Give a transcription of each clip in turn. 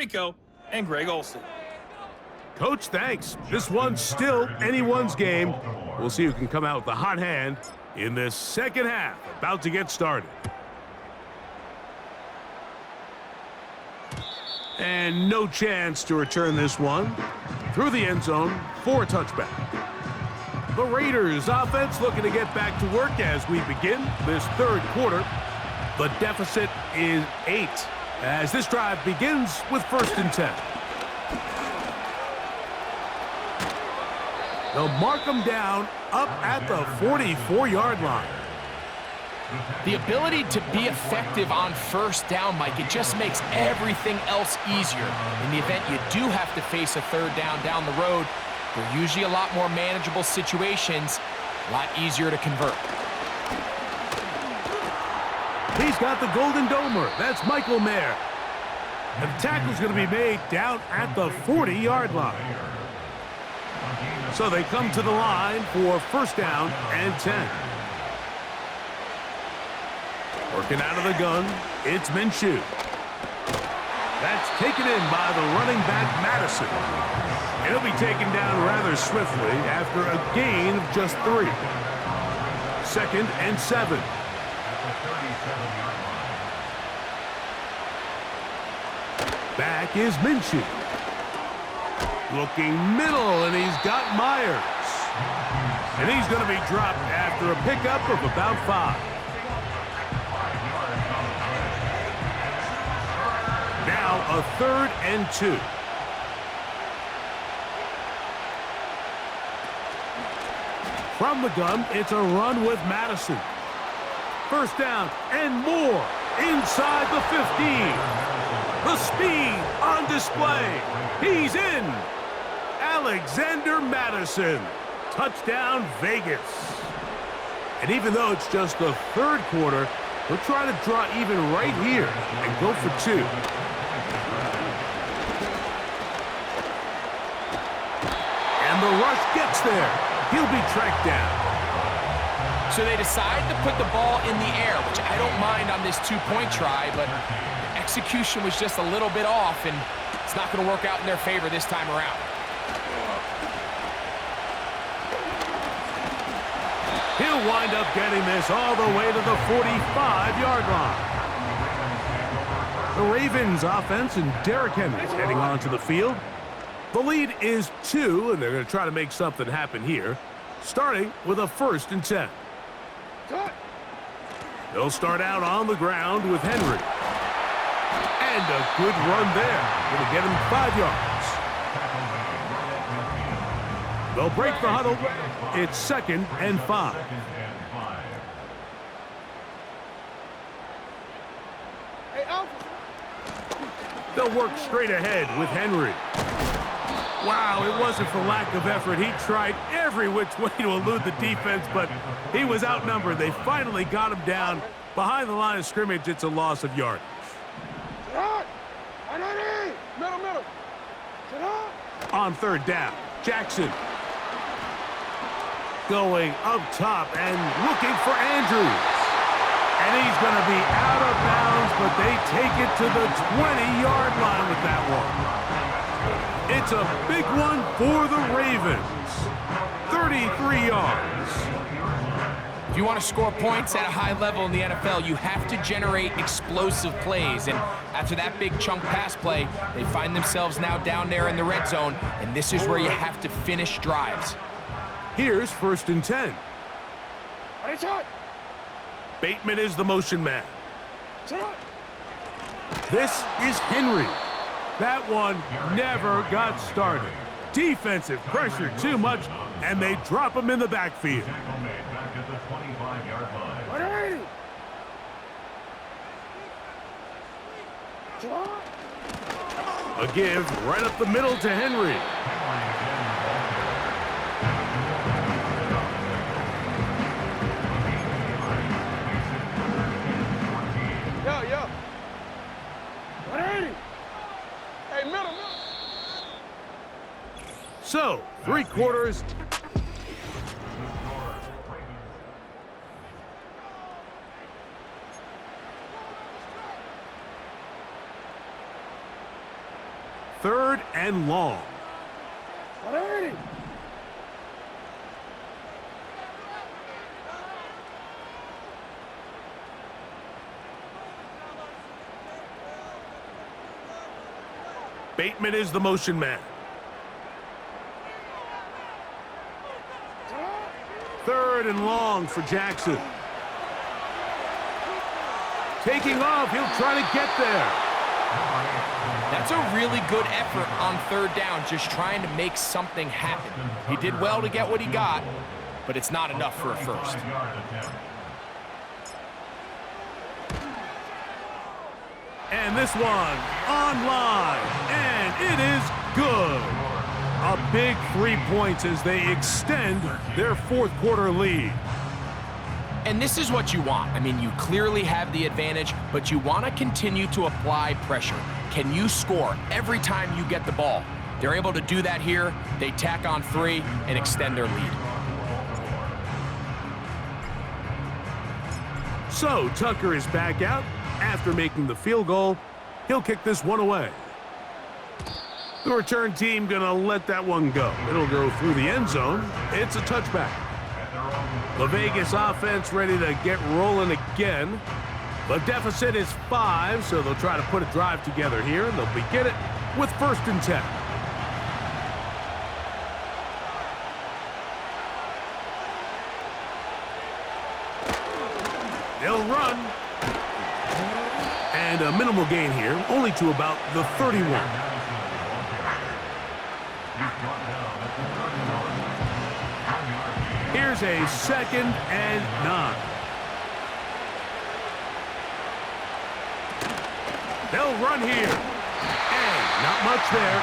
Rico and Greg Olson. Coach, thanks. This one's still anyone's game. We'll see who can come out with the hot hand in this second half. About to get started. And no chance to return this one. Through the end zone for a touchback. The Raiders offense looking to get back to work as we begin this third quarter. The deficit is 8 as this drive begins with 1st and 10. They'll mark them down up at the 44-yard line. The ability to be effective on 1st down, Mike, it just makes everything else easier. In the event you do have to face a 3rd down the road, they're usually a lot more manageable situations, a lot easier to convert. He's got the Golden Domer. That's Michael Mayer. And the tackle's going to be made down at the 40-yard line. So they come to the line for 1st down and 10. Working out of the gun, it's Minshew. That's taken in by the running back, Madison. It'll be taken down rather swiftly after a gain of just 3. 2nd and 7. Back is Minshew. Looking middle, and he's got Myers. And he's going to be dropped after a pickup of about 5. Now a 3rd and 2. From the gun, it's a run with Madison. 1st down and more inside the 15. The speed on display. He's in. Alexander Madison. Touchdown, Vegas. And even though it's just the 3rd quarter, we'll try to draw even right here and go for 2. And the rush gets there. He'll be tracked down. So they decide to put the ball in the air, which I don't mind on this 2-point try, but the execution was just a little bit off, and it's not going to work out in their favor this time around. He'll wind up getting this all the way to the 45-yard line. The Ravens offense and Derrick Henry's heading onto the field. The lead is 2, and they're going to try to make something happen here, starting with a 1st and 10. They'll start out on the ground with Henry. And a good run there. Going to get him 5 yards. They'll break the huddle. It's 2nd and 5. They'll work straight ahead with Henry. Wow, it wasn't for lack of effort. He tried every which way to elude the defense, but he was outnumbered. They finally got him down behind the line of scrimmage. It's a loss of yardage. Middle. On 3rd down, Jackson. Going up top and looking for Andrews. And he's going to be out of bounds, but they take it to the 20-yard line with that one. It's a big one for the Ravens. 33 yards. If you want to score points at a high level in the NFL, you have to generate explosive plays. And after that big chunk pass play, they find themselves now down there in the red zone, and this is where you have to finish drives. Here's 1st and 10. Bateman is the motion man. This is Henry. That one never got started. Defensive pressure too much, and they drop him in the backfield. A give right up the middle to Henry. Yo. 180. Hey, middle. So, 3 quarters. 3rd and long. What hurt him? Bateman is the motion man. 3rd and long for Jackson. Taking off, he'll try to get there. That's a really good effort on 3rd down, just trying to make something happen. He did well to get what he got, but it's not enough for a first. And this one online, and it is good. A big 3 points as they extend their 4th quarter lead. And this is what you want. I mean, you clearly have the advantage, but you want to continue to apply pressure. Can you score every time you get the ball? They're able to do that here. They tack on 3 and extend their lead. So Tucker is back out after making the field goal. He'll kick this one away. The return team gonna let that one go. It'll go through the end zone. It's a touchback. The Vegas offense ready to get rolling again. The deficit is 5, so they'll try to put a drive together here, and they'll begin it with 1st and 10. They'll run. And a minimal gain here, only to about the 31. Here's a 2nd and 9. They'll run here. And not much there.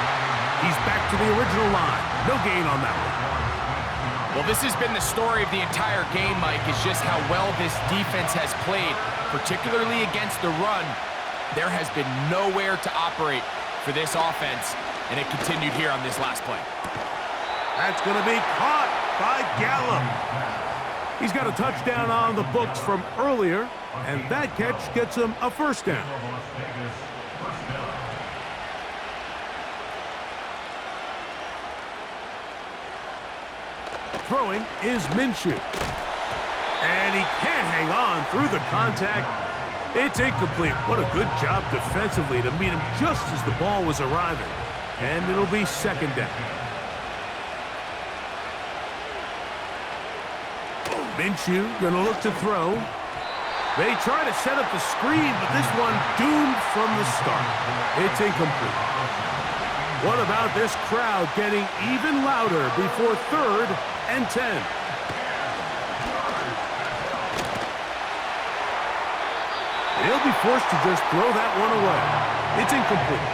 He's back to the original line. No gain on that one. Well, this has been the story of the entire game, Mike, is just how well this defense has played, particularly against the run. There has been nowhere to operate for this offense, and it continued here on this last play. That's going to be caught by Gallup. He's got a touchdown on the books from earlier, and that catch gets him a 1st down. Throwing is Minshew. And he can't hang on through the contact. It's incomplete. What a good job defensively to meet him just as the ball was arriving. And it'll be 2nd down. Minshew gonna look to throw. They try to set up the screen, but this one doomed from the start. It's incomplete. What about this crowd getting even louder before 3rd and 10? He'll be forced to just throw that one away. It's incomplete.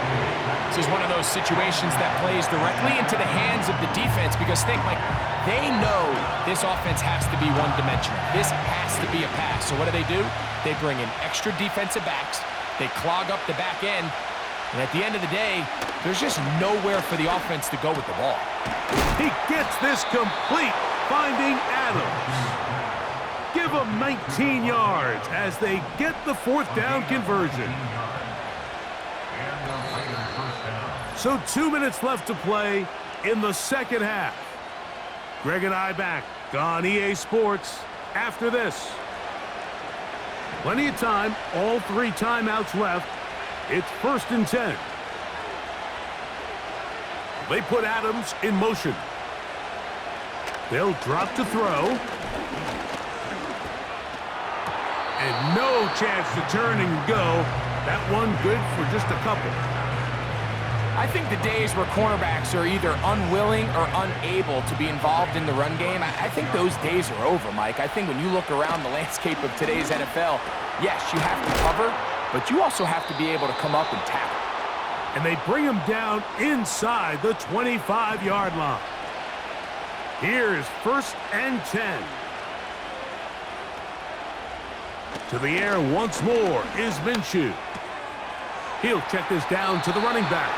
This is one of those situations that plays directly into the hands of the defense because think, Mike, they know this offense has to be one-dimensional. This has to be a pass. So what do? They bring in extra defensive backs. They clog up the back end. And at the end of the day, there's just nowhere for the offense to go with the ball. He gets this complete, finding Adams. Give them 19 yards as they get the 4th down conversion. So 2 minutes left to play in the 2nd half. Greg and I back on EA Sports after this. Plenty of time, all 3 timeouts left. It's 1st and 10. They put Adams in motion. They'll drop to throw. And no chance to turn and go. That one good for just a couple. I think the days where cornerbacks are either unwilling or unable to be involved in the run game, I think those days are over, Mike. I think when you look around the landscape of today's NFL, yes, you have to cover, but you also have to be able to come up and tackle. And they bring him down inside the 25-yard line. Here's 1st and 10. To the air once more is Minshew. He'll check this down to the running back.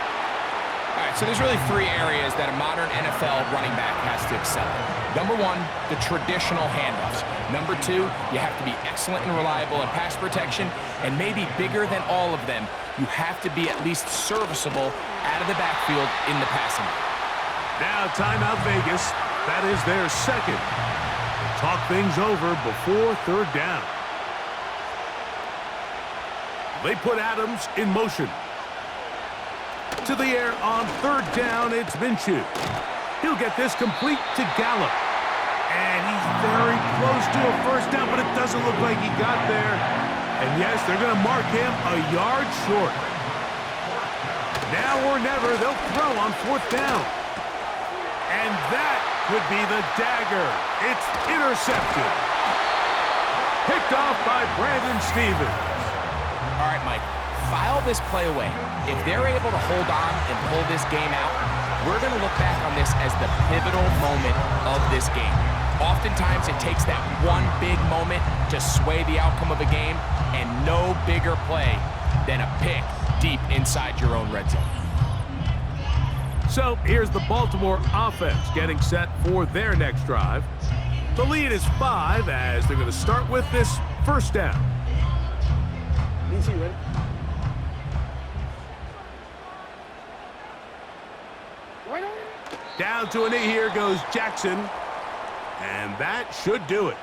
All right, so there's really 3 areas that a modern NFL running back has to excel in. Number one, the traditional handoffs. Number two, you have to be excellent and reliable in pass protection, and maybe bigger than all of them, you have to be at least serviceable out of the backfield in the passing game. Now timeout Vegas. That is their second. Talk things over before third down. They put Adams in motion. To the air on third down, it's Minshew. He'll get this complete to Gallup. And he's very close to a first down, but it doesn't look like he got there. And yes, they're going to mark him a yard short. Now or never, they'll throw on fourth down. And that could be the dagger. It's intercepted. Picked off by Brandon Stevens. All right, Mike, file this play away. If they're able to hold on and pull this game out, we're going to look back on this as the pivotal moment of this game. Oftentimes, it takes that one big moment to sway the outcome of a game, and no bigger play than a pick deep inside your own red zone. So here's the Baltimore offense getting set for their next drive. The lead is 5 as they're going to start with this first down. DC, ready? Right on. Down to a knee here goes Jackson. And that should do it.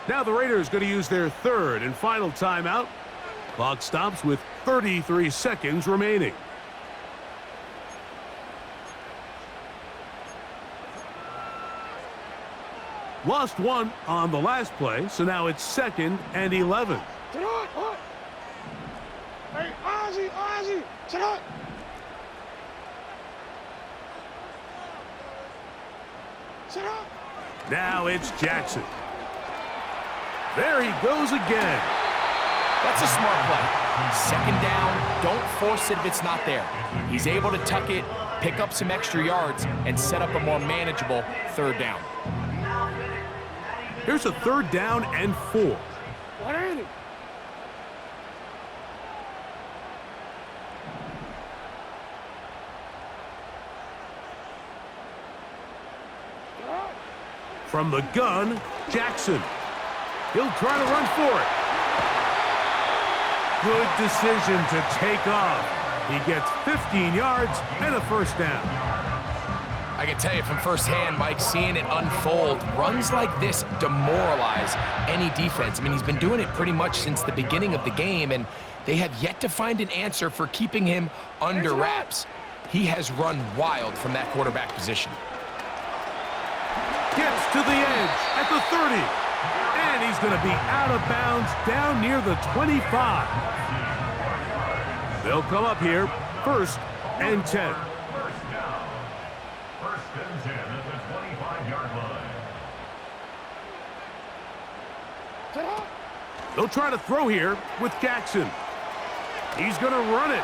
Now the Raiders going to use their third and final timeout. Clock stops with 33 seconds remaining. Lost one on the last play, so now it's 2nd and 11. Sit up, up. Hey, Ozzy, sit up. Sit up. Now it's Jackson. There he goes again. That's a smart play. Second down, don't force it if it's not there. He's able to tuck it, pick up some extra yards, and set up a more manageable third down. Here's a third down and 4. What are they? From the gun, Jackson. He'll try to run for it. Good decision to take off. He gets 15 yards and a first down. I can tell you from firsthand, Mike, seeing it unfold, runs like this demoralize any defense. I mean, he's been doing it pretty much since the beginning of the game, and they have yet to find an answer for keeping him under wraps. He has run wild from that quarterback position. Gets to the edge at the 30. And he's going to be out of bounds down near the 25. They'll come up here, 1st and 10. First and 10 at the 25-yard line. Sit up. They'll try to throw here with Jackson. He's going to run it.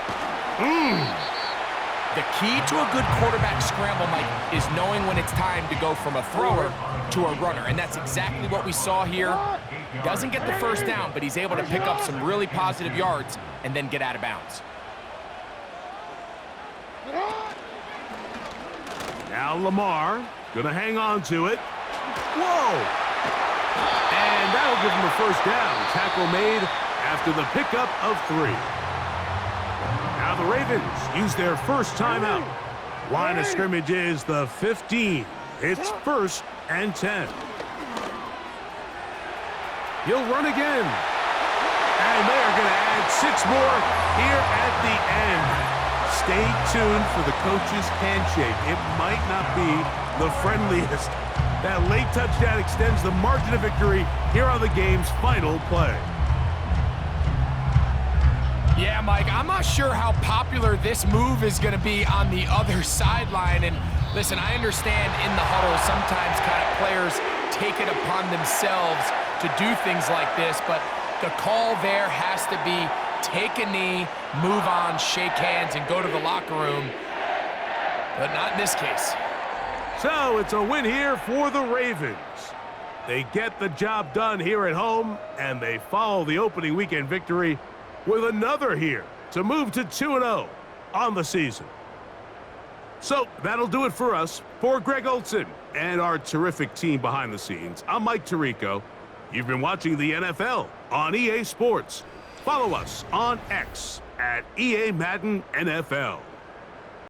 The key to a good quarterback scramble, Mike, is knowing when it's time to go from a thrower to a runner, and that's exactly what we saw here. Doesn't get the first down, but he's able to pick up some really positive yards and then get out of bounds. Now Lamar going to hang on to it. Whoa! And that'll give him a first down. Tackle made after the pickup of 3. Now the Ravens use their first timeout. Line of scrimmage is the 15. It's 1st and 10. He'll run again. And they're going to add 6 more here at the end. Stay tuned for the coach's handshake. It might not be the friendliest. That late touchdown extends the margin of victory here on the game's final play. Yeah, Mike, I'm not sure how popular this move is going to be on the other sideline. And listen, I understand in the huddle sometimes kind of players take it upon themselves to do things like this, but the call there has to be take a knee, move on, shake hands, and go to the locker room. But not in this case. So it's a win here for the Ravens. They get the job done here at home, and they follow the opening weekend victory with another here to move to 2-0 on the season. So that'll do it for us. For Greg Olson and our terrific team behind the scenes, I'm Mike Tirico. You've been watching the NFL on EA Sports. Follow us on X at EA Madden NFL.